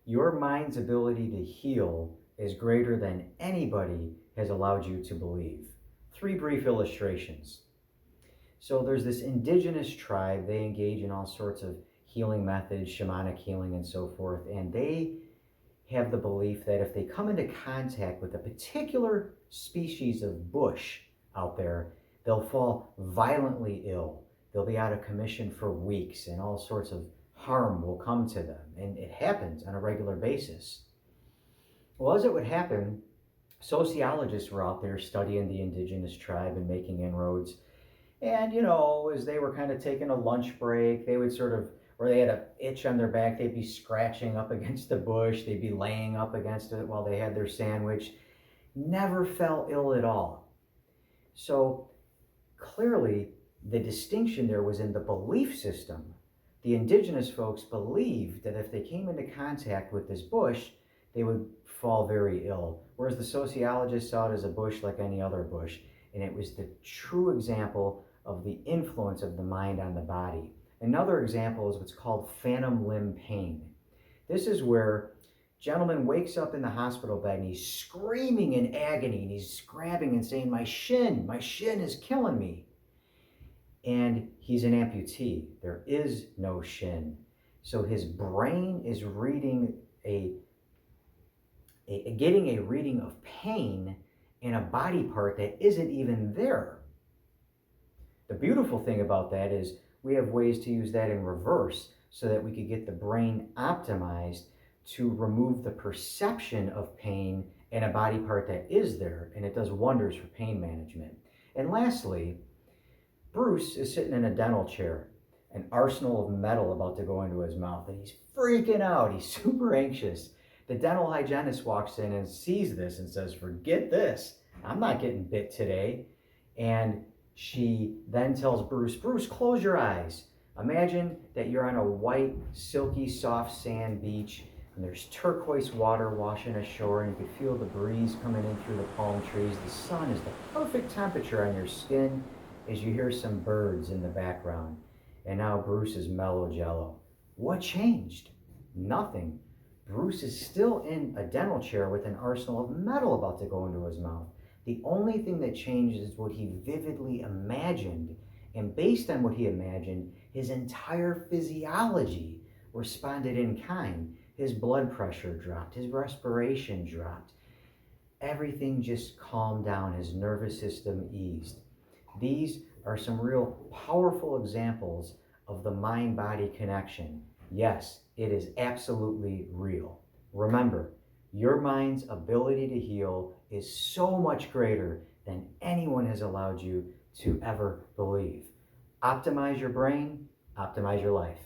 Your mind's ability to heal is greater than anybody has allowed you to believe. Three brief illustrations. So there's this indigenous tribe, they engage in all sorts of healing methods, shamanic healing, and so forth, and they have the belief that if they come into contact with a particular species of bush out there, they'll fall violently ill. They'll be out of commission for weeks, and all sorts of harm will come to them. And it happens on a regular basis. Well, as it would happen, sociologists were out there studying the indigenous tribe and making inroads. And, as they were kind of taking a lunch break, they would sort of, or they had an itch on their back, they'd be scratching up against the bush, they'd be laying up against it while they had their sandwich. Never fell ill at all. So clearly, the distinction there was in the belief system. The indigenous folks believed that if they came into contact with this bush, they would fall very ill, whereas the sociologists saw it as a bush like any other bush. And it was the true example of the influence of the mind on the body. Another example is what's called phantom limb pain. This is where a gentleman wakes up in the hospital bed and he's screaming in agony and he's grabbing and saying, my shin is killing me. And he's an amputee. There is no shin. So his brain is reading getting a reading of pain in a body part that isn't even there. The beautiful thing about that is we have ways to use that in reverse so that we could get the brain optimized to remove the perception of pain in a body part that is there, and it does wonders for pain management. And lastly, Bruce is sitting in a dental chair, an arsenal of metal about to go into his mouth, and he's freaking out. He's super anxious. The dental hygienist walks in and sees this and says, forget this. I'm not getting bit today. And she then tells Bruce, close your eyes. Imagine that you're on a white, silky, soft sand beach, and there's turquoise water washing ashore, and you can feel the breeze coming in through the palm trees. The sun is the perfect temperature on your skin as you hear some birds in the background. And now Bruce is mellow jello. What changed? Nothing. Bruce is still in a dental chair with an arsenal of metal about to go into his mouth. The only thing that changed is what he vividly imagined. And based on what he imagined, his entire physiology responded in kind. His blood pressure dropped, his respiration dropped. Everything just calmed down, his nervous system eased. These are some real powerful examples of the mind-body connection. Yes, it is absolutely real. Remember, your mind's ability to heal is so much greater than anyone has allowed you to ever believe. Optimize your brain, optimize your life.